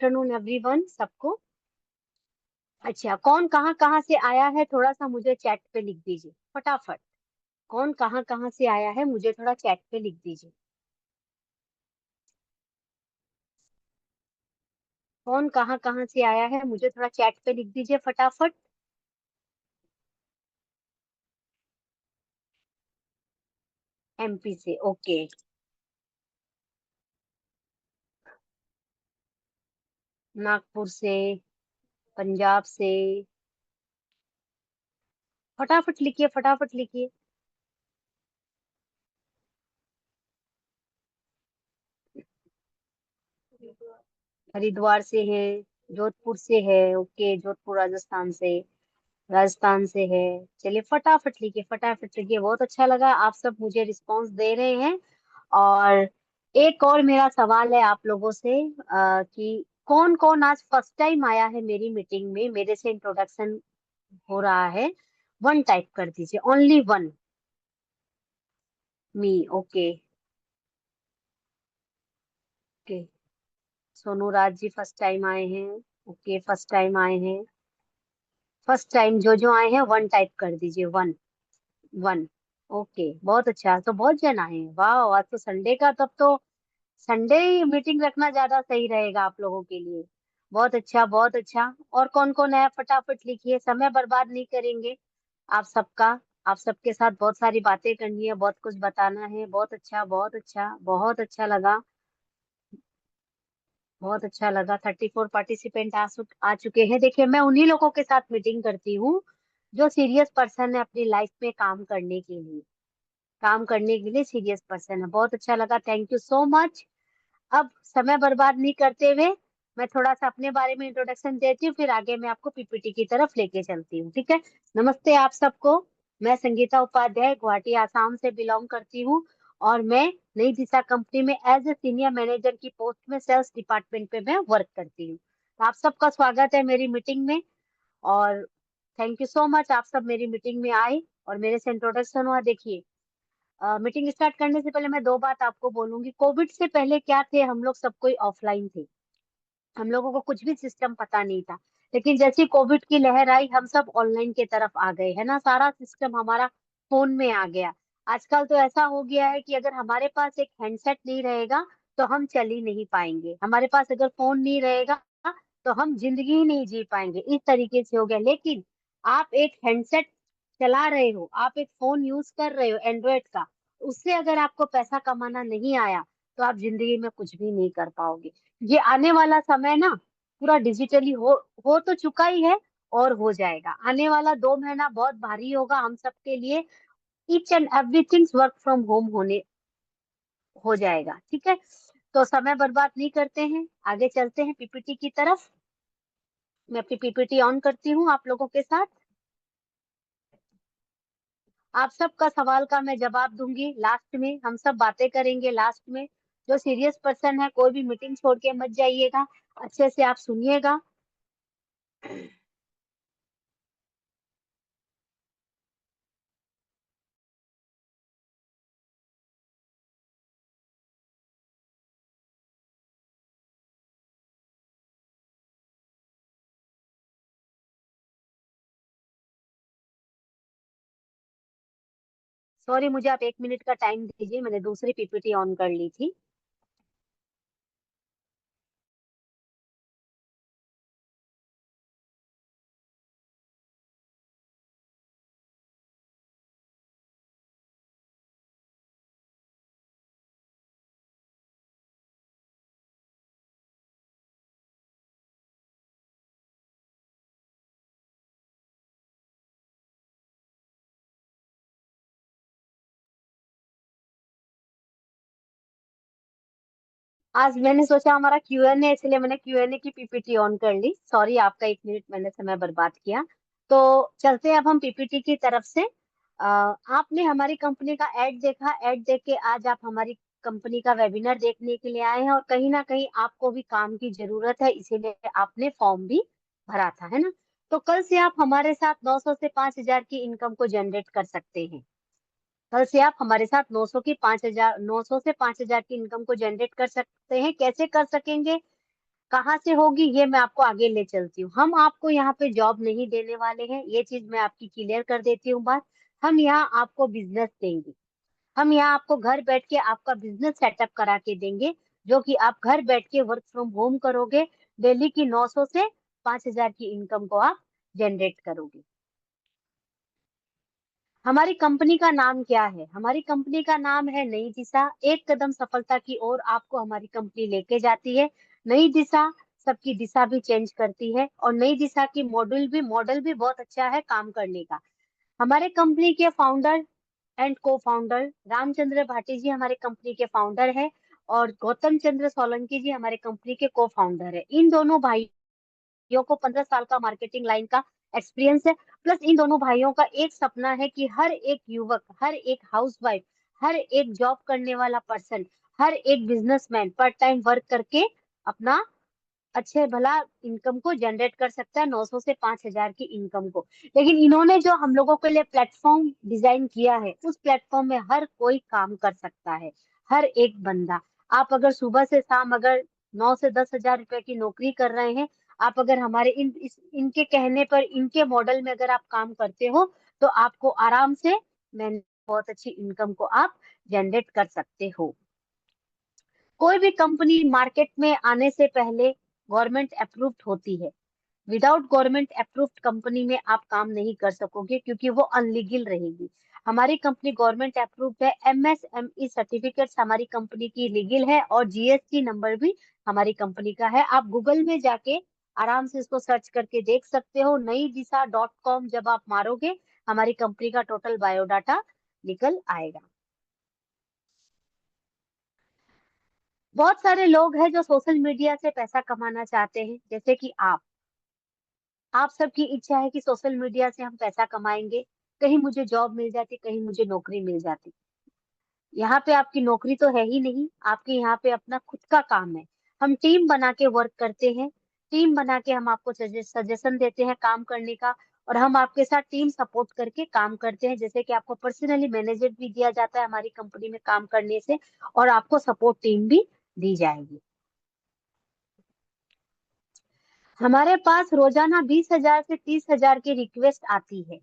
Afternoon everyone सबको। अच्छा, कौन कहाँ कहाँ से आया है थोड़ा सा मुझे चैट पे लिख दीजिए फटाफट। कौन कहाँ कहाँ से आया है मुझे थोड़ा चैट पे लिख दीजिए। कौन कहाँ कहाँ से आया है मुझे थोड़ा चैट पे लिख दीजिए फटाफट। एमपी से, ओके। नागपुर से, पंजाब से। फटाफट लिखिए, फटाफट लिखिए। हरिद्वार से है। जोधपुर से है, ओके, जोधपुर राजस्थान से। राजस्थान से है। चलिए फटाफट लिखिए, फटाफट लिखिए। बहुत अच्छा लगा, आप सब मुझे रिस्पांस दे रहे हैं। और एक और मेरा सवाल है आप लोगों से, कि कौन कौन आज फर्स्ट टाइम आया है मेरी मीटिंग में, मेरे से इंट्रोडक्शन हो रहा है। वन टाइप कर दीजिए, ओनली वन। मी, okay. Okay, Sonu Raj ji first time आए हैं। ओके, फर्स्ट टाइम आए हैं। फर्स्ट टाइम जो आए हैं वन टाइप कर दीजिए, वन। वन, ओके, बहुत अच्छा। तो बहुत जन आए हैं, वाह। आज तो संडे का, तब तो संडे ही मीटिंग रखना ज्यादा सही रहेगा आप लोगों के लिए। बहुत अच्छा, बहुत अच्छा। और कौन कौन है फटाफट लिखिए, समय बर्बाद नहीं करेंगे आप सबका। आप सबके साथ बहुत सारी बातें करनी है, बहुत कुछ बताना है। बहुत अच्छा, बहुत अच्छा, बहुत अच्छा लगा। बहुत अच्छा लगा। 34 पार्टिसिपेंट आ चुके हैं। देखिए, मैं उन्हीं लोगों के साथ मीटिंग करती हूँ जो सीरियस पर्सन है अपनी लाइफ में काम करने के लिए। काम करने के लिए सीरियस पर्सन है। बहुत अच्छा लगा, थैंक यू सो मच। अब समय बर्बाद नहीं करते हुए मैं थोड़ा सा अपने बारे में इंट्रोडक्शन देती हूँ, फिर आगे मैं आपको पीपीटी की तरफ लेके चलती हूँ, ठीक है। नमस्ते आप सबको। मैं संगीता उपाध्याय गुवाहाटी आसाम से बिलोंग करती हूँ। और मैं नई दिशा कंपनी में एज ए सीनियर मैनेजर की पोस्ट में सेल्स डिपार्टमेंट पे मैं वर्क करती हूँ। तो आप सबका स्वागत है मेरी मीटिंग में। और थैंक यू सो मच, आप सब मेरी मीटिंग में आए और मेरे से इंट्रोडक्शन हुआ। देखिए, मीटिंग स्टार्ट करने से पहले मैं दो बात आपको बोलूंगी। कोविड से पहले क्या थे, हम लोग सब कोई ऑफलाइन थे। हम लोगों को कुछ भी सिस्टम पता नहीं था। लेकिन जैसे कोविड की लहर आई, हम सब ऑनलाइन की तरफ आ गए, है ना। सारा सिस्टम हमारा फोन में आ गया। आजकल तो ऐसा हो गया है कि अगर हमारे पास एक हैंडसेट नहीं रहेगा तो हम चल ही नहीं पाएंगे। हमारे पास अगर फोन नहीं रहेगा तो हम जिंदगी ही नहीं जी पाएंगे, इस तरीके से हो गया। लेकिन आप एक हैंडसेट चला रहे हो, आप एक फोन यूज कर रहे हो एंड्रॉयड का, उससे अगर आपको पैसा कमाना नहीं आया तो आप जिंदगी में कुछ भी नहीं कर पाओगे। ये आने वाला समय ना पूरा डिजिटली हो तो चुका ही है और हो जाएगा। आने वाला 2 महीना बहुत भारी होगा हम सबके लिए। Each and everything work from home होने हो जाएगा, ठीक है। तो समय बर्बाद नहीं करते हैं, आगे चलते हैं पीपीटी की तरफ। मैं अपनी पीपीटी ऑन करती हूँ आप लोगों के साथ। आप सबका सवाल का मैं जवाब दूंगी लास्ट में, हम सब बातें करेंगे लास्ट में। जो सीरियस पर्सन है कोई भी मीटिंग छोड़ के मत जाइएगा, अच्छे से आप सुनिएगा। सॉरी, मुझे आप 1 मिनट का टाइम दीजिए, मैंने दूसरी पीपीटी ऑन कर ली थी। आज मैंने सोचा हमारा क्यूएनए, इसलिए मैंने क्यूएनए की पीपीटी ऑन कर ली। सॉरी, आपका 1 मिनट मैंने समय बर्बाद किया। तो चलते हैं अब हम पीपीटी की तरफ से। आपने हमारी कंपनी का ऐड देखा, ऐड देख के आज आप हमारी कंपनी का वेबिनार देखने के लिए आए हैं, और कहीं ना कहीं आपको भी काम की जरूरत है, इसीलिए आपने फॉर्म भी भरा था, है ना। तो कल से आप हमारे साथ 900 से 5,000 की इनकम को जनरेट कर सकते हैं। कल से आप हमारे साथ 900 की 5,000, 900 से 5,000 की इनकम को जनरेट कर सकते हैं। कैसे कर सकेंगे? कहाँ से होगी ये मैं आपको आगे ले चलती हूँ। हम आपको यहाँ पे जॉब नहीं देने वाले हैं, ये चीज मैं आपकी क्लियर कर देती हूँ बात। हम यहाँ आपको बिजनेस देंगे। हम यहाँ आपको घर बैठ के आपका बिजनेस सेटअप करा के देंगे, जो कि आप घर बैठ के वर्क फ्रॉम होम करोगे। डेली की 900 से 5,000 की इनकम को आप जनरेट करोगे। हमारी कंपनी का नाम क्या है? हमारी कंपनी का नाम है नई दिशा। एक कदम सफलता की ओर आपको हमारी कंपनी लेके जाती है। नई दिशा सबकी दिशा भी चेंज करती है, और नई दिशा की मॉडल भी बहुत अच्छा है काम करने का। हमारे कंपनी के फाउंडर एंड को फाउंडर रामचंद्र भाटी जी हमारे कंपनी के फाउंडर है, और गौतम चंद्र सोलंकी जी हमारे कंपनी के को फाउंडर है। इन दोनों भाइयों को 15 साल का मार्केटिंग लाइन का एक्सपीरियंस है। प्लस इन दोनों भाइयों का एक सपना है कि हर एक युवक, हर एक हाउसवाइफ, हर एक जॉब करने वाला पर्सन, हर एक बिजनेसमैन पार्ट टाइम वर्क करके अपना अच्छे भला इनकम को जनरेट कर सकता है, 900 से 5,000 की इनकम को। लेकिन इन्होंने जो हम लोगों के लिए प्लेटफॉर्म डिजाइन किया है, उस प्लेटफॉर्म में हर कोई काम कर सकता है, हर एक बंदा। आप अगर सुबह से शाम अगर 9 से 10 हजार रुपए की नौकरी कर रहे हैं, आप अगर हमारे इनके कहने पर, इनके मॉडल में अगर आप काम करते हो, तो आपको आराम से मैंने बहुत अच्छी इनकम को आप जनरेट कर सकते हो। कोई भी कंपनी मार्केट में आने से पहले गवर्नमेंट अप्रूव्ड होती है। विदाउट गवर्नमेंट अप्रूव्ड कंपनी में आप काम नहीं कर सकोगे, क्योंकि वो अनलीगल रहेगी। हमारी कंपनी गवर्नमेंट अप्रूव्ड है। एमएसएमई सर्टिफिकेट्स हमारी कंपनी की लीगल है, और जीएसटी नंबर भी हमारी कंपनी का है। आप गूगल में जाके आराम से इसको सर्च करके देख सकते हो। नई दिशा .com जब आप मारोगे, हमारी कंपनी का टोटल बायोडाटा निकल आएगा। बहुत सारे लोग हैं जो सोशल मीडिया से पैसा कमाना चाहते हैं, जैसे कि आप सबकी इच्छा है कि सोशल मीडिया से हम पैसा कमाएंगे। कहीं मुझे जॉब मिल जाती, कहीं मुझे नौकरी मिल जाती। यहाँ पे आपकी नौकरी तो है ही नहीं, आपके यहाँ पे अपना खुद का काम है। हम टीम बना के वर्क करते हैं। टीम बना के हम आपको सजेशन देते हैं काम करने का, और हम आपके साथ टीम सपोर्ट करके काम करते हैं। जैसे कि आपको पर्सनली मैनेजर भी दिया जाता है हमारी कंपनी में काम करने से, और आपको सपोर्ट टीम भी दी जाएगी। हमारे पास रोजाना 20,000 से 30,000 की रिक्वेस्ट आती है।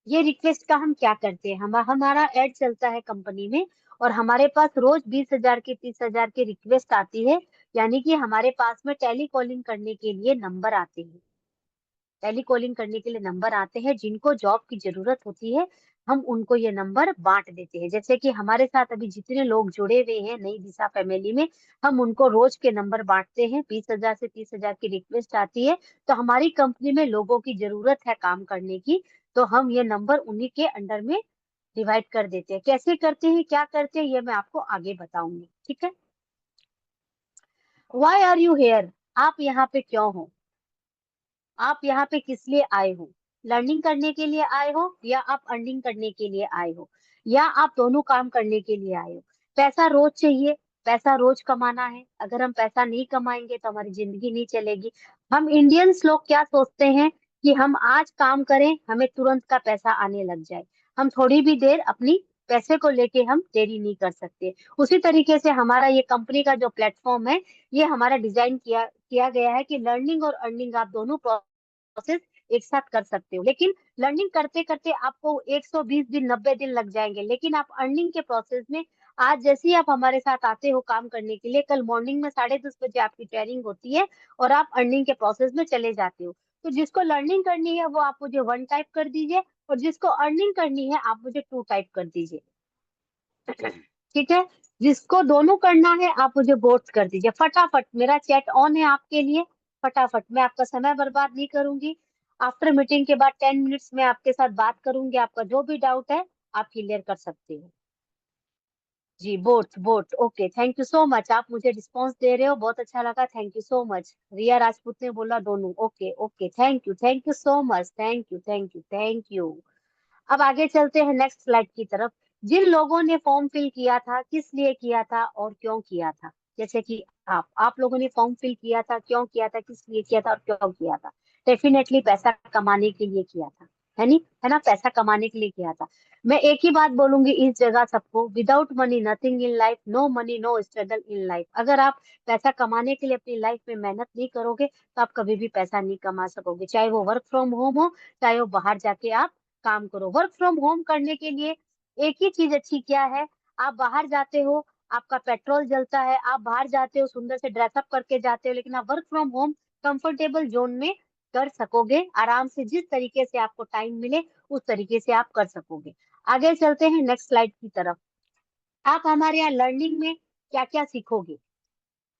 ये रिक्वेस्ट का हम क्या करते हैं, हमारा ऐड चलता है कंपनी में, और हमारे पास रोज 20,000 की 30,000 की रिक्वेस्ट आती है। यानी कि हमारे पास में टेली कॉलिंग करने के लिए नंबर आते हैं। टेली कॉलिंग करने के लिए नंबर आते हैं, जिनको जॉब की जरूरत होती है, हम उनको ये नंबर बांट देते हैं। जैसे कि हमारे साथ अभी जितने लोग जुड़े हुए हैं नई दिशा फैमिली में, हम उनको रोज के नंबर बांटते हैं। 20,000 से 30,000 की रिक्वेस्ट आती है, तो हमारी कंपनी में लोगों की जरूरत है काम करने की, तो हम ये नंबर उन्हीं के अंडर में डिवाइड कर देते हैं। कैसे करते हैं, क्या करते हैं, ये मैं आपको आगे बताऊंगी। ठीक है। Why are you here? आप यहाँ पे क्यों हो? आप यहाँ पे किस लिए आए हो? लर्निंग करने के लिए आए हो, या आप अर्निंग करने के लिए आए हो, या आप दोनों काम करने के लिए आए हो? पैसा रोज चाहिए, पैसा रोज कमाना है। अगर हम पैसा नहीं कमाएंगे तो हमारी जिंदगी नहीं चलेगी। हम इंडियंस लोग क्या सोचते हैं कि हम आज काम करें, हमें तुरंत का पैसा आने लग जाए। हम थोड़ी भी देर अपनी पैसे को लेके हम देरी नहीं कर सकते। उसी तरीके से हमारा ये कंपनी का जो प्लेटफॉर्म है, ये हमारा डिजाइन किया गया है कि लर्निंग और अर्निंग आप दोनों प्रोसेस एक साथ कर सकते हो। लेकिन लर्निंग करते करते आपको 120 दिन, 90 दिन लग जाएंगे, लेकिन आप अर्निंग के प्रोसेस में आज जैसे ही आप हमारे साथ आते हो काम करने के लिए, कल मॉर्निंग में 10:30 बजे आपकी ट्रेनिंग होती है, और आप अर्निंग के प्रोसेस में चले जाते हो। तो जिसको लर्निंग करनी है वो आप मुझे 1 टाइप कर दीजिए, और जिसको अर्निंग करनी है आप मुझे 2 टाइप कर दीजिए। ठीक है। जिसको दोनों करना है आप मुझे बोथ कर दीजिए फटाफट। मेरा चैट ऑन है आपके लिए। फटाफट, मैं आपका समय बर्बाद नहीं करूंगी। आफ्टर मीटिंग के बाद 10 मिनट्स में आपके साथ बात करूंगी। आपका जो भी डाउट है आप क्लियर कर सकते हो। जी, both both. Okay, thank you so much. आप मुझे रिस्पॉन्स दे रहे हो, बहुत अच्छा लगा। Thank you so much. Riya Rajput ने बोला दोनों। Okay okay, thank you so much. Thank you. अब आगे चलते हैं नेक्स्ट स्लाइड की तरफ। जिन लोगों ने फॉर्म फिल किया था, किस लिए किया था और क्यों किया था? जैसे कि आप लोगों ने फॉर्म फिल किया था, क्यों किया था, किस लिए किया था और क्यों किया था? डेफिनेटली पैसा कमाने के लिए किया था, है नहीं, है ना, पैसा कमाने के लिए किया था। मैं एक ही बात बोलूंगी इस जगह सबको, without money nothing in life, no money no struggle in life. अगर आप पैसा कमाने के लिए अपनी लाइफ में मेहनत नहीं करोगे तो आप कभी भी पैसा नहीं कमा सकोगे, चाहे वो वर्क फ्रॉम होम हो, चाहे वो बाहर जाके आप काम करो। वर्क फ्रॉम होम करने के लिए एक ही चीज अच्छी क्या है, आप बाहर जाते हो, आपका पेट्रोल जलता है, आप बाहर जाते हो सुंदर से ड्रेसअप करके जाते हो, लेकिन आप work from home comfortable zone में कर सकोगे आराम से, जिस तरीके से आपको टाइम मिले उस तरीके से आप कर सकोगे। आगे चलते हैं नेक्स्ट स्लाइड की तरफ। आप हमारे यहाँ लर्निंग में क्या क्या सीखोगे?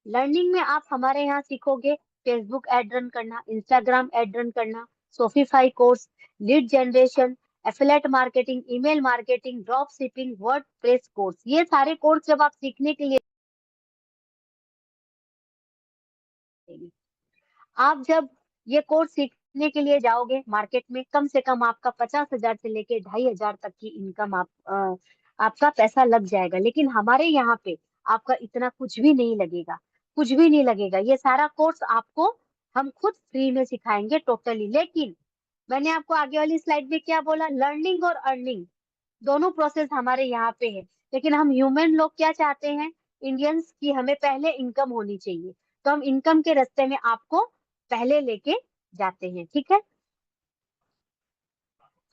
लर्निंग में आप हमारे यहाँ सीखोगे फेसबुक एड रन करना, इंस्टाग्राम एड रन करना, Shopify course, lead generation, affiliate marketing, email marketing, drop shipping, WordPress course. ये सारे कोर्स जब आप सीखने के लिए, आप जब ये कोर्स सीखने के लिए जाओगे मार्केट में, कम से कम आपका 50,000 से लेके 2,500 तक की इनकम आपका पैसा लग जाएगा। लेकिन हमारे यहाँ पे आपका इतना कुछ भी नहीं लगेगा, कुछ भी नहीं लगेगा। ये सारा कोर्स आपको हम खुद फ्री में सिखाएंगे टोटली। लेकिन मैंने आपको आगे वाली स्लाइड में क्या बोला, लर्निंग और अर्निंग दोनों प्रोसेस हमारे यहाँ पे है। लेकिन हम ह्यूमन लोग क्या चाहते हैं, इंडियंस, की हमें पहले इनकम होनी चाहिए, तो हम इनकम के रास्ते में आपको पहले लेके जाते हैं। ठीक है,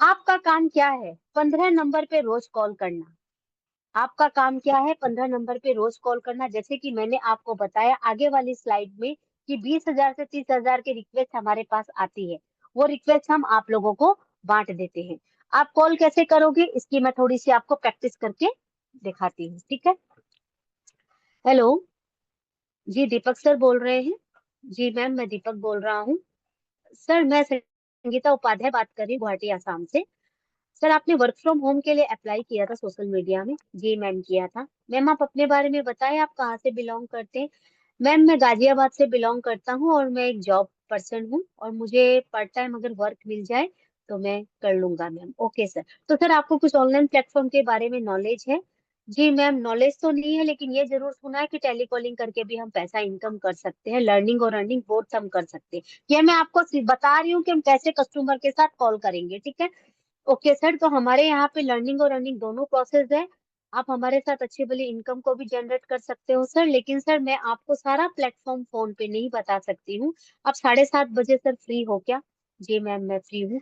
आपका काम क्या है, 15 नंबर पे रोज कॉल करना। आपका काम क्या है, 15 नंबर पे रोज कॉल करना। जैसे कि मैंने आपको बताया आगे वाली स्लाइड में कि 20,000 से 30,000 की रिक्वेस्ट हमारे पास आती है, वो रिक्वेस्ट हम आप लोगों को बांट देते हैं। आप कॉल कैसे करोगे इसकी मैं थोड़ी सी आपको प्रैक्टिस करके दिखाती हूँ। ठीक है, हेलो, जी दीपक सर बोल रहे हैं? जी मैम, मैं दीपक बोल रहा हूँ। सर मैं संगीता उपाध्याय बात कर रही हूँ, गुवाहाटी आसाम से। सर आपने वर्क फ्रॉम होम के लिए अप्लाई किया था सोशल मीडिया में? जी मैम किया था। मैम आप अपने बारे में बताएं, आप कहाँ से बिलोंग करते हैं? मैम मैं गाजियाबाद से बिलोंग करता हूँ और मैं एक जॉब पर्सन हूँ, और मुझे पार्ट टाइम अगर वर्क मिल जाए तो मैं कर लूंगा मैम। ओके सर, तो सर आपको कुछ ऑनलाइन प्लेटफॉर्म के बारे में नॉलेज है? जी मैम, नॉलेज तो नहीं है, लेकिन ये जरूर सुना है कि टेलीकॉलिंग करके भी हम पैसा इनकम कर सकते हैं, लर्निंग और अर्निंग बोथ हम कर सकते हैं। ये मैं आपको बता रही हूँ कि हम कैसे कस्टमर के साथ कॉल करेंगे। ठीक है, ओके सर, तो हमारे यहाँ पे लर्निंग और अर्निंग दोनों प्रोसेस है। आप हमारे साथ अच्छी भली इनकम को भी जनरेट कर सकते हो सर। लेकिन सर मैं आपको सारा प्लेटफॉर्म फोन पे नहीं बता सकती हूँ। आप 7:30 बजे सर फ्री हो क्या? जी मैम मैं फ्री हूँ।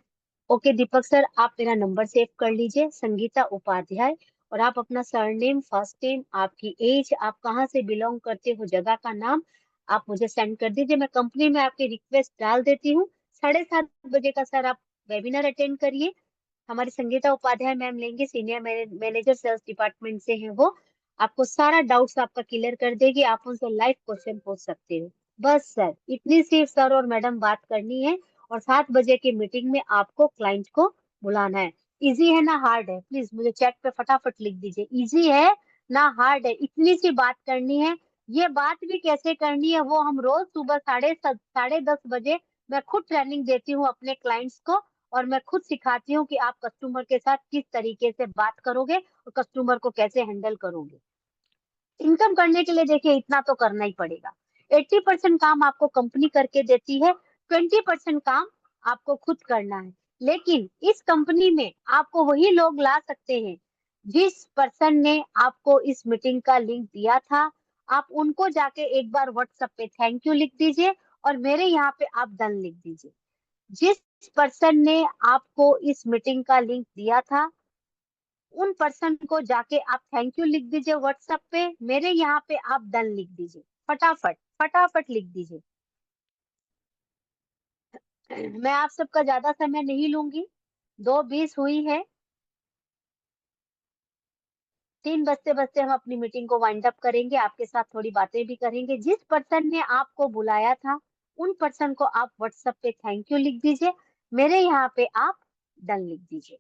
ओके दीपक सर, आप मेरा नंबर सेव कर लीजिए, संगीता उपाध्याय, और आप अपना सरनेम, फर्स्ट नेम, आपकी एज, आप कहाँ से बिलोंग करते हो, जगह का नाम आप मुझे सेंड कर दीजिए। मैं कंपनी में आपकी रिक्वेस्ट डाल देती हूँ। 7:30 बजे का सर आप वेबिनार अटेंड करिए। हमारी संगीता उपाध्याय मैम लेंगे, सीनियर मैनेजर सेल्स डिपार्टमेंट से हैं वो। आपको सारा डाउट्स आपका क्लियर कर देगी, आप उनसे लाइव क्वेश्चन पूछ सकते हो। बस सर इतनी सी सर और मैडम बात करनी है, और 7 बजे की मीटिंग में आपको क्लाइंट को बुलाना है। इजी है ना हार्ड है, प्लीज मुझे चैट पे फटाफट लिख दीजिए, इजी है ना हार्ड है? इतनी सी बात करनी है। ये बात भी कैसे करनी है वो हम रोज सुबह 10:30 बजे मैं खुद ट्रेनिंग देती हूँ अपने क्लाइंट्स को, और मैं खुद सिखाती हूँ कि आप कस्टमर के साथ किस तरीके से बात करोगे और कस्टमर को कैसे हैंडल करोगे। इनकम करने के लिए देखिए इतना तो करना ही पड़ेगा। 80% काम आपको कंपनी करके देती है, 20% काम आपको खुद करना है। लेकिन इस कंपनी में आपको वही लोग ला सकते हैं जिस पर्सन ने आपको इस मीटिंग का लिंक दिया था। आप उनको जाके एक बार व्हाट्सएप पे थैंक यू लिख दीजिए, और मेरे यहाँ पे आप डन लिख दीजिए। जिस पर्सन ने आपको इस मीटिंग का लिंक दिया था उन पर्सन को जाके आप थैंक यू लिख दीजिए व्हाट्सएप पे, मेरे यहाँ पे आप डन लिख दीजिए, फटाफट फटाफट लिख दीजिए। मैं आप सबका ज्यादा समय नहीं लूंगी, 2:20 हुई है, 3 बजते हम अपनी मीटिंग को वाइंड अप करेंगे, आपके साथ थोड़ी बातें भी करेंगे। जिस पर्सन ने आपको बुलाया था उन पर्सन को आप व्हाट्सएप पे थैंक यू लिख दीजिए, मेरे यहाँ पे आप डन लिख दीजिए।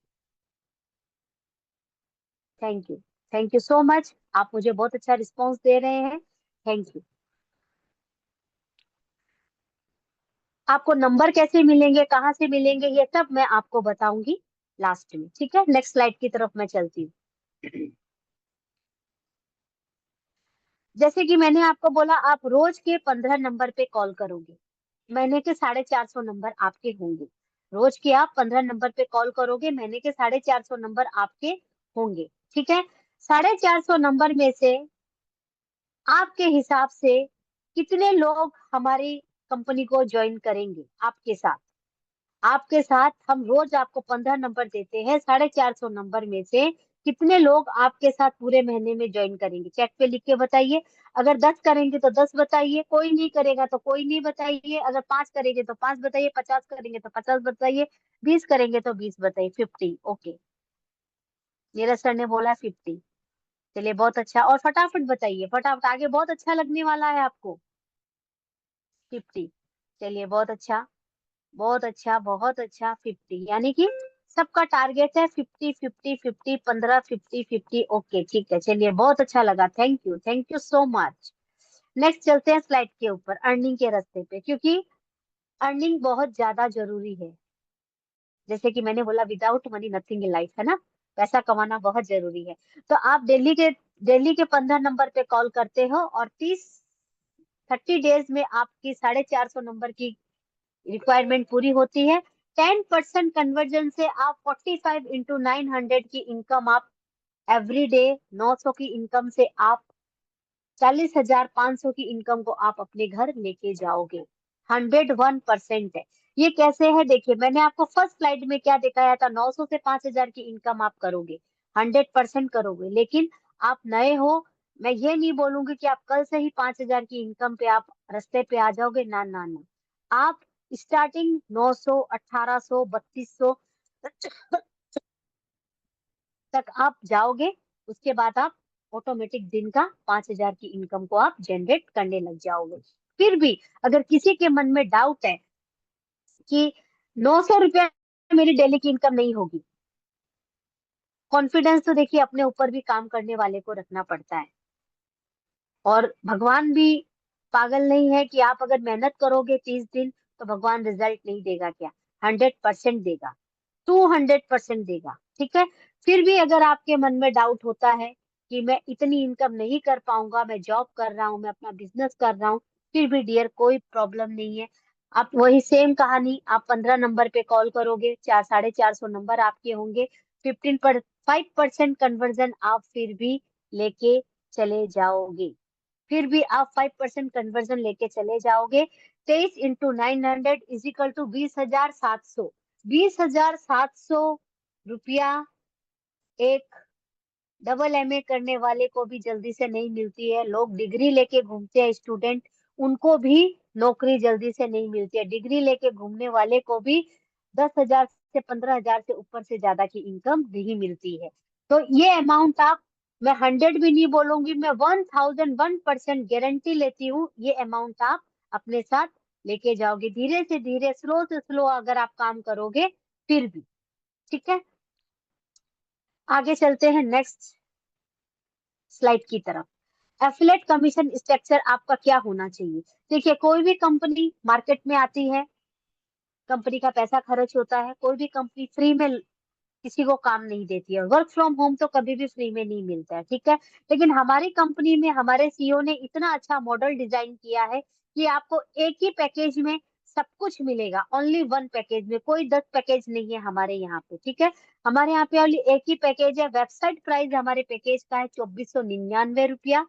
Thank you, thank you so much, आप मुझे बहुत अच्छा रिस्पॉन्स दे रहे हैं, थैंक यू। आपको नंबर कैसे मिलेंगे, कहाँ से मिलेंगे, ये सब मैं आपको बताऊंगी लास्ट में। ठीक है, नेक्स्ट स्लाइड की तरफ मैं चलती हूँ। जैसे कि मैंने आपको बोला आप रोज के 15 नंबर पे कॉल करोगे, महीने के 450 नंबर आपके होंगे। रोज के आप 15 नंबर पे कॉल करोगे, महीने के 450 नंबर आपके होंगे। ठीक है, 450 नंबर में से आपके हिसाब से कितने लोग हमारी कंपनी को ज्वाइन करेंगे आपके साथ? आपके साथ हम रोज आपको 15 नंबर देते हैं, 450 नंबर में से कितने लोग आपके साथ पूरे महीने में ज्वाइन करेंगे? चेक पे लिख के बताइए। अगर 10 करेंगे तो 10 बताइए, कोई नहीं करेगा तो कोई नहीं बताइए, अगर 5 करेंगे तो 5 बताइए, 50 करेंगे तो 50 बताइए, 20 करेंगे तो 20 बताइए। 50। ओके, नीरज सर ने बोला 50। चलिए बहुत अच्छा, और फटाफट बताइए, फटाफट, आगे बहुत अच्छा लगने वाला है आपको। 50। चलिए बहुत अच्छा, बहुत अच्छा, बहुत अच्छा। 50 यानी कि सबका टारगेट है 50 50 50, 15 50 50। ओके ठीक है, चलिए बहुत अच्छा लगा, thank you so much. Next चलते हैं स्लाइड के ऊपर, अर्निंग के रास्ते पे, क्योंकि अर्निंग बहुत ज्यादा जरूरी है। जैसे कि मैंने बोला, without money nothing in life, है ना। पैसा कमाना बहुत जरूरी है। तो आप डेली के 15 नंबर पे कॉल करते हो, और 30 डेज में आपकी 450 नंबर की रिक्वायरमेंट पूरी होती है। 10% कन्वर्जन से आप 45 इंटू 900 की इनकम आप एवरी डे, 900 की इनकम से आप 40,500 की इनकम को आप अपने घर लेके जाओगे। 101% है। ये कैसे है देखिए, मैंने आपको फर्स्ट स्लाइड में क्या दिखाया था, 900 से 5,000 की इनकम आप करोगे, 100% करोगे। लेकिन आप नए हो, मैं ये नहीं बोलूंगी कि आप कल से ही 5,000 की इनकम पे आप रास्ते पे आ जाओगे, ना ना ना। आप स्टार्टिंग 900, 1800, 3200 तक आप जाओगे। उसके बाद आप ऑटोमेटिक दिन का 5,000 की इनकम को आप जनरेट करने लग जाओगे। फिर भी अगर किसी के मन में डाउट है कि 900 रुपया मेरी डेली की इनकम नहीं होगी, कॉन्फिडेंस तो देखिए अपने ऊपर भी काम करने वाले को रखना पड़ता है। और भगवान भी पागल नहीं है कि आप अगर मेहनत करोगे 30 दिन तो भगवान रिजल्ट नहीं देगा क्या? 100% देगा, 200% देगा। ठीक है, फिर भी अगर आपके मन में डाउट होता है कि मैं इतनी इनकम नहीं कर पाऊंगा, मैं जॉब कर रहा हूँ, मैं अपना बिजनेस कर रहा हूँ, फिर भी डियर कोई प्रॉब्लम नहीं है। आप वही सेम कहानी, आप 15 नंबर पे कॉल करोगे, 450 नंबर आपके होंगे, 5% कन्वर्जन आप फिर भी लेके चले जाओगे। फिर भी आप 5% कन्वर्जन लेके चले जाओगे। 23 इंटू 900 इजिकल टू 20,700। 20,700 रुपया एक डबल MA करने वाले को भी जल्दी से नहीं मिलती है। लोग डिग्री लेके घूमते हैं, स्टूडेंट, उनको भी नौकरी जल्दी से नहीं मिलती है। डिग्री लेके घूमने वाले को भी 10,000 से 15,000 से ऊपर से ज्यादा की इनकम नहीं मिलती है। तो ये अमाउंट आप, मैं 100 भी नहीं बोलूंगी, मैं 1001% गारंटी लेती हूँ, ये अमाउंट आप अपने साथ लेके जाओगे। धीरे से धीरे, स्लो से स्लो अगर आप काम करोगे फिर भी। ठीक है, आगे चलते हैं नेक्स्ट स्लाइड की तरफ। एफिलेट कमीशन स्ट्रक्चर आपका क्या होना चाहिए? देखिए, कोई भी कंपनी मार्केट में आती है, कंपनी का पैसा खर्च होता है, कोई भी कंपनी फ्री में किसी को काम नहीं देती है। वर्क फ्रॉम होम तो कभी भी फ्री में नहीं मिलता है, ठीक है। लेकिन हमारी कंपनी में हमारे सीईओ ने इतना अच्छा मॉडल डिजाइन किया है कि आपको एक ही पैकेज में सब कुछ मिलेगा, ओनली वन पैकेज में। कोई 10 पैकेज नहीं है हमारे यहाँ पे, ठीक है। हमारे यहाँ पे ओनली एक ही पैकेज है। वेबसाइट प्राइस हमारे पैकेज का है 2,499 रुपया।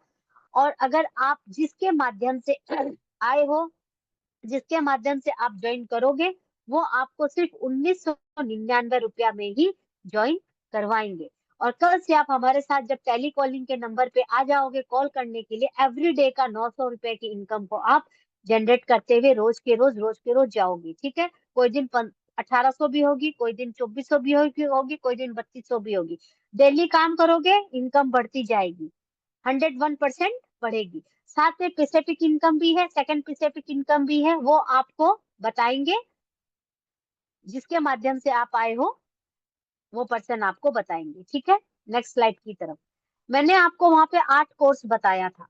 और अगर आप जिसके माध्यम से आए हो, जिसके माध्यम से आप ज्वाइन करोगे, वो आपको सिर्फ 1,999 रुपया में ही ज्वाइन करवाएंगे। और कल से आप हमारे साथ जब टेली कॉलिंग के नंबर पे आ जाओगे कॉल करने के लिए, एवरी डे का 900 रुपए की इनकम को आप जनरेट करते हुए रोज के रोज जाओगे। ठीक है, कोई दिन 1,800 भी होगी, कोई दिन 2,400 भी होगी, कोई दिन 3,200 भी होगी। डेली काम करोगे, इनकम बढ़ती जाएगी, 101% बढ़ेगी। साथ में पैसिफिक इनकम भी है, सेकंड पैसिफिक इनकम भी है, वो आपको बताएंगे। जिसके माध्यम से आप आए हो वो पर्सन आपको बताएंगे। ठीक है, नेक्स्ट स्लाइड की तरफ। मैंने आपको वहां पे 8 कोर्स बताया था,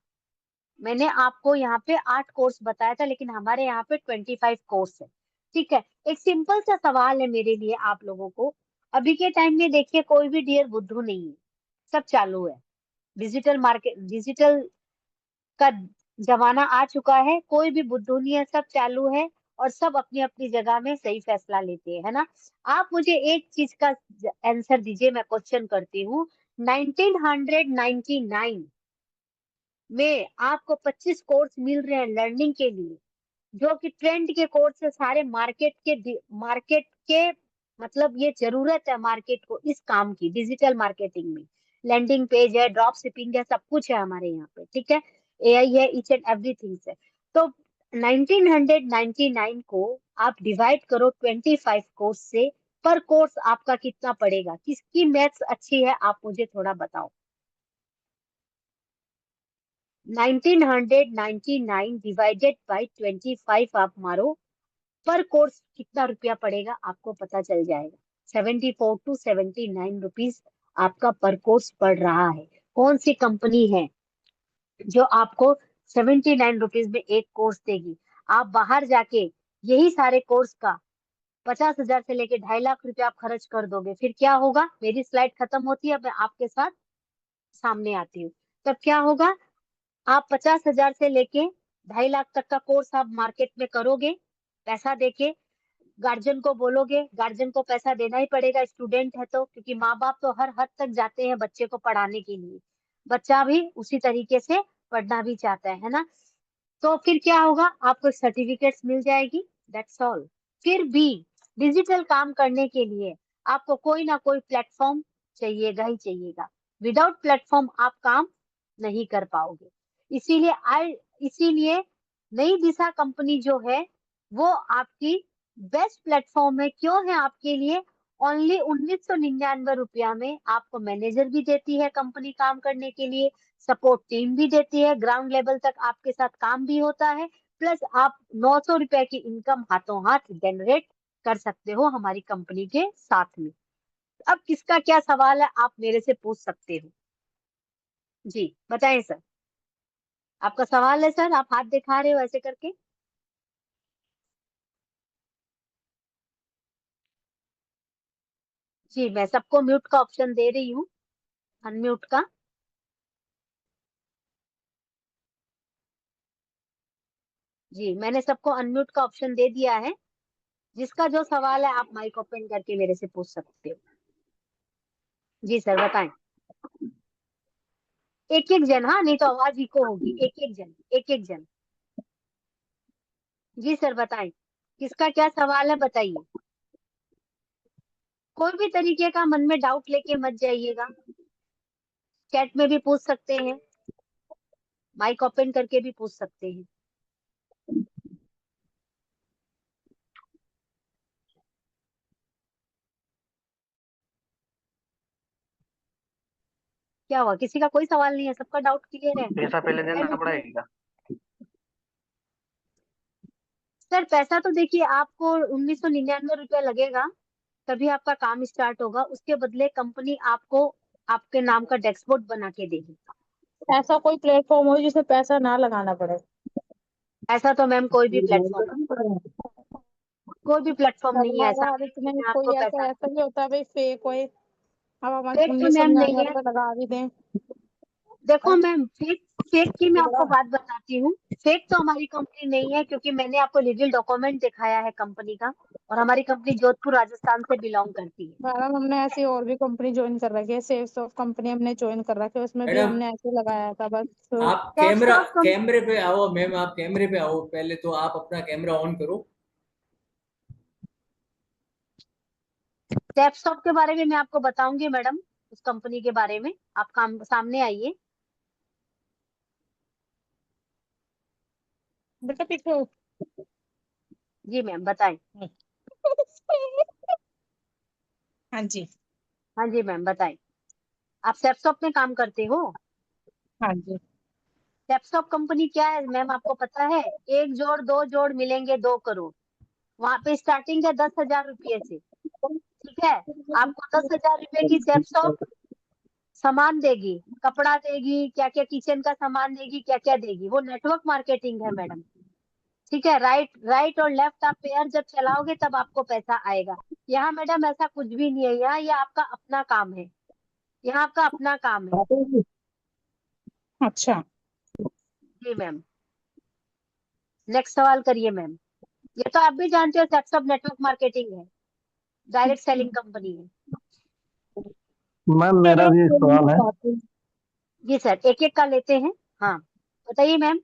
मैंने आपको यहाँ पे 8 कोर्स बताया था, लेकिन हमारे यहाँ पे 25 कोर्स है। ठीक है, एक सिंपल सा सवाल है मेरे लिए आप लोगों को। अभी के टाइम में देखिए, कोई भी डियर बुद्धू नहीं है, सब चालू है। डिजिटल मार्केट, डिजिटल का जमाना आ चुका है, कोई भी बुद्धू नहीं है, सब चालू है। और सब अपनी अपनी जगह में सही फैसला लेते हैं, है ना। आप मुझे एक चीज का आंसर दीजिए, मैं क्वेश्चन करती हूँ। 1999 में आपको 25 कोर्स मिल रहे हैं लर्निंग के लिए, जो कि ट्रेंड के कोर्स है, सारे मार्केट के मतलब ये जरूरत है मार्केट को इस काम की, डिजिटल मार्केटिंग में। लैंडिंग पेज है, ड्रॉप शिपिंग है, सब कुछ है हमारे यहाँ पे, ठीक है। एआई है, ईच एंड एवरीथिंग है। तो 1999 को आप डिवाइड करो 25 कोर्स से, पर कोर्स आपका कितना पड़ेगा? किसकी मैथ्स अच्छी है, आप मुझे थोड़ा बताओ। 1999 डिवाइडेड बाई 25 आप मारो, पर कोर्स कितना रुपया पड़ेगा आपको पता चल जाएगा। 74 to 79 रुपीज आपका पर कोर्स पड़ रहा है। कौन सी कंपनी है जो आपको 79 रुपीज में एक कोर्स देगी? आप बाहर जाके यही सारे कोर्स का 50,000 से लेके 2.5 लाख रुपया आप खर्च कर दोगे, फिर क्या होगा? मेरी स्लाइड खत्म होती है, मैं आपके साथ सामने आती हूँ। तब क्या होगा? आप 50,000 से लेके 2.5 लाख तक का कोर्स आप मार्केट में करोगे, पैसा देके गार्जियन को बोलोगे, गार्जियन को पैसा देना ही पड़ेगा, स्टूडेंट है तो, क्योंकि माँ बाप तो हर हद तक जाते हैं बच्चे को पढ़ाने के लिए, बच्चा भी उसी तरीके से पढ़ना भी चाहता है ना। तो फिर क्या होगा? आपको सर्टिफिकेट्स मिल जाएगी, दैट्स ऑल। फिर भी डिजिटल काम करने के लिए आपको कोई ना कोई प्लेटफॉर्म चाहिएगा ही चाहिएगा। विदाउट प्लेटफॉर्म आप काम नहीं कर पाओगे। इसीलिए नई दिशा कंपनी जो है वो आपकी बेस्ट प्लेटफॉर्म है। क्यों है आपके लिए? ओनली 1999 रुपया में आपको मैनेजर भी देती है कंपनी काम करने के लिए, सपोर्ट टीम भी देती है, ग्राउंड लेवल तक आपके साथ काम भी होता है, प्लस आप 900 रुपए की इनकम हाथों हाथ जनरेट कर सकते हो हमारी कंपनी के साथ में। अब किसका क्या सवाल है, आप मेरे से पूछ सकते हो। जी बताएं सर, आपका सवाल है सर, आप हाथ दिखा रहे हो ऐसे करके। जी मैं सबको म्यूट का ऑप्शन दे रही हूँ, अनम्यूट का। जी मैंने सबको अनम्यूट का ऑप्शन दे दिया है। जिसका जो सवाल है आप माइक ओपन करके मेरे से पूछ सकते हो। जी सर बताएं। एक एक जन, हाँ, नहीं तो आवाज इको होगी। एक एक जन, एक एक जन। जी सर बताएं, किसका क्या सवाल है बताइए। कोई भी तरीके का मन में डाउट लेके मत जाइएगा, चैट में भी पूछ सकते हैं, माइक ओपन करके भी पूछ सकते हैं। क्या हुआ, किसी का कोई सवाल नहीं है? सबका डाउट क्लियर है? पैसा पहले देना पड़ेगा? सर पैसा तो देखिए आपको 1999 रुपया लगेगा, तभी आपका काम स्टार्ट होगा। उसके बदले कंपनी आपको आपके नाम का डैशबोर्ड बना के देगी। ऐसा कोई प्लेटफॉर्म हो जिसमें पैसा ना लगाना पड़े? ऐसा तो मैम कोई भी प्लेटफॉर्म नहीं है ऐसा हमारा कि इसमें जिसमें कोई आपको ऐसा पैसा। ऐसा भी होता है भाई, फेक कोई, अब हम फेक तो उन्नीस सौ मैम नहीं निन्यानवे है। रुपये लगा भी दें? देखो हाँ? मैम, फेक फेक की मैं आपको बात बताती हूँ। फेक तो हमारी कंपनी नहीं है, क्योंकि मैंने आपको लीगल डॉक्यूमेंट दिखाया है कंपनी का, और हमारी कंपनी जोधपुर राजस्थान से बिलोंग करती है। मैडम हमने ऐसी और भी कंपनी ज्वाइन कर रखी है, सेल्स ऑफ कंपनी हमने ज्वाइन कर रखी है, उसमें भी मैडम हमने ऐसे लगाया था बस। आप टैक्स कैमरा, ऑफ कैमरे पे आओ मैम, आप कैमरे पे आओ पहले, तो आप अपना कैमरा ऑन करो। टैक्सटॉप के बारे में मैं आपको बताऊंगी मैडम, उस कंपनी के बारे में। आप काम सामने आइए। बेटा पीछे हो। जी मैम बताएं। हाँ जी। हाँ जी मैम बताएं। आप सेप्सॉप में काम करते हो? हाँ जी। सेप्सॉप कंपनी क्या है मैम आपको पता है? एक जोड़ दो जोड़ मिलेंगे 2 करोड़। वहां पे स्टार्टिंग है 10,000 रुपये से, ठीक है। आपको 10,000 रुपये की सेप्सॉप सामान देगी, कपड़ा देगी, क्या क्या किचन का सामान देगी, क्या क्या देगी, वो नेटवर्क मार्केटिंग है मैडम। ठीक है, राइट राइट और लेफ्ट आप पेयर जब चलाओगे तब आपको पैसा आएगा। यहाँ मैडम ऐसा कुछ भी नहीं है, यहाँ ये आपका अपना काम है, यहाँ आपका अपना काम है। अच्छा। जी मैम, नेक्स्ट सवाल करिए मैम। ये तो आप भी जानते हो, सेटअप नेटवर्क मार्केटिंग है, डायरेक्ट सेलिंग कंपनी है। मैम मेरा भी एक सवाल है। जी सर, एक एक का लेते हैं। हाँ बताइए मैम।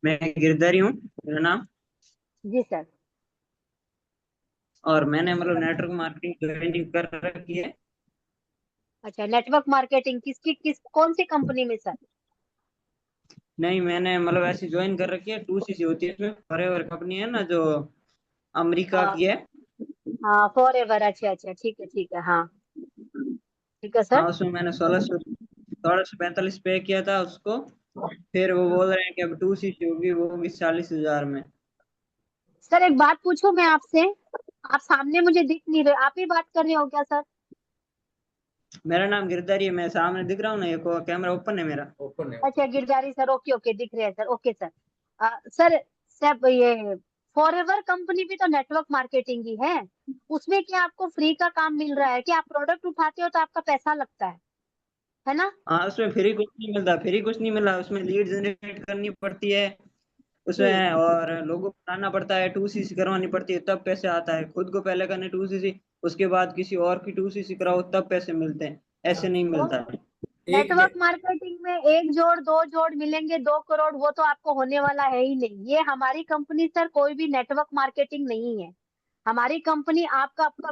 मैं गिरधारी हूँ मेरा नाम। जी सर। और मैंने मतलब नेटवर्क मार्केटिंग ज्वाइनिंग कर रखी है। अच्छा, नेटवर्क मार्केटिंग किस कौन सी कंपनी में सर? नहीं, मैंने मतलब ऐसी ज्वाइन कर रखी है, 2CC होती है इसमें, फॉरएवर कंपनी है ना जो अमेरिका हाँ की है। हाँ, फॉर एवर। अच्छा अच्छा, ठीक है, हाँ ठीक है हाँ, सर। उसमें मैंने 1645 पे किया था उसको। फिर वो बोल रहे हैं कि अब 2CC होगी, वो होगी 40,000 में। सर एक बात पूछूं मैं आपसे, आप सामने मुझे दिख नहीं रहे, आप ही बात कर रहे हो क्या सर? मेरा नाम गिरधारी है, मैं सामने दिख रहा हूँ ना, ये कैमरा ओपन है मेरा। ओपन है। अच्छा गिरधारी सर, ओके ओके, दिख रहे हैं sir, okay sir. Sir sir ये फॉरएवर कंपनी भी तो नेटवर्क मार्केटिंग ही है, उसमें क्या आपको फ्री का काम मिल रहा है? कि आप प्रोडक्ट उठाते हो तो आपका पैसा लगता है ना? हाँ, उसमें फ्री कुछ नहीं मिलता, फ्री कुछ नहीं मिला, उसमें लीड जनरेट करनी पड़ती है जी। उसमें, और लोगों को बनाना पड़ता है, 2CC करवानी पड़ती है, तब पैसे आता है। खुद को पहले करने 2CC, उसके बाद किसी और की 2CC कराओ तब पैसे मिलते हैं, ऐसे नहीं मिलता है। एक नेटवर्क मार्केटिंग में एक जोड़ दो जोड़ मिलेंगे 2 करोड़, वो तो आपको होने वाला है ही नहीं। ये हमारी कंपनी सर कोई भी नेटवर्क मार्केटिंग नहीं है। हमारी कंपनी आपका आपका